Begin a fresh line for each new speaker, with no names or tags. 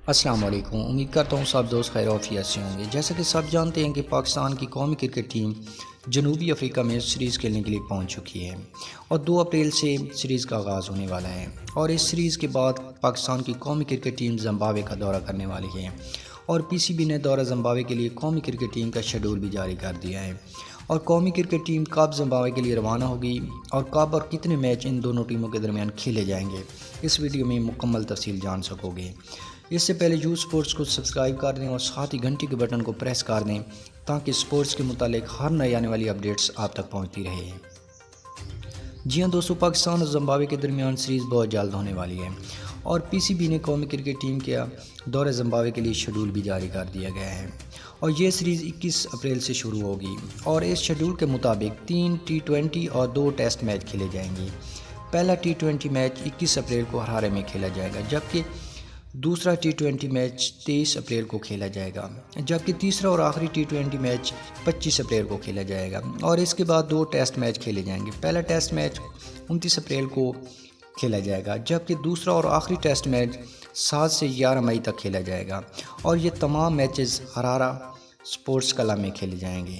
السلام علیکم، امید کرتا ہوں سب دوست خیر و عافیت سے ہوں گے۔ جیسا کہ سب جانتے ہیں کہ پاکستان کی قومی کرکٹ ٹیم جنوبی افریقہ میں سیریز کھیلنے کے لیے پہنچ چکی ہے اور 2 اپریل سے سیریز کا آغاز ہونے والا ہے، اور اس سیریز کے بعد پاکستان کی قومی کرکٹ ٹیم زمبابوے کا دورہ کرنے والی ہے، اور پی سی بی نے دورہ زمبابوے کے لیے قومی کرکٹ ٹیم کا شیڈول بھی جاری کر دیا ہے، اور قومی کرکٹ ٹیم کب زمبابوے کے لیے روانہ ہوگی اور کب اور کتنے میچ ان دونوں ٹیموں کے درمیان کھیلے جائیں گے، اس ویڈیو میں مکمل تفصیل جان سکو گے۔ اس سے پہلے یو سپورٹس کو سبسکرائب کر دیں اور ساتھ ہی گھنٹی کے بٹن کو پریس کر دیں تاکہ سپورٹس کے متعلق ہر نئی آنے والی اپڈیٹس آپ تک پہنچتی رہے۔ جی ہاں دوستو، پاکستان اور زمبابوے کے درمیان سیریز بہت جلد ہونے والی ہے، اور پی سی بی نے قومی کرکٹ ٹیم کا دورہ زمبابوے کے لیے شیڈول بھی جاری کر دیا گیا ہے، اور یہ سیریز 21 اپریل سے شروع ہوگی، اور اس شیڈول کے مطابق 3 T20 اور 2 ٹیسٹ میچ کھیلے جائیں گے۔ پہلا T20 میچ 21 اپریل کو ہرارے میں کھیلا جائے گا، جبکہ دوسرا T20 میچ 23 اپریل کو کھیلا جائے گا، جبکہ تیسرا اور آخری T20 میچ 25 اپریل کو کھیلا جائے گا، اور اس کے بعد 2 ٹیسٹ میچ کھیلے جائیں گے۔ پہلا ٹیسٹ میچ 29 اپریل کو کھیلا جائے گا، جبکہ دوسرا اور آخری ٹیسٹ میچ 7 سے 11 مئی تک کھیلا جائے گا، اور یہ تمام میچز ہرارہ سپورٹس کلب میں کھیلے جائیں گے۔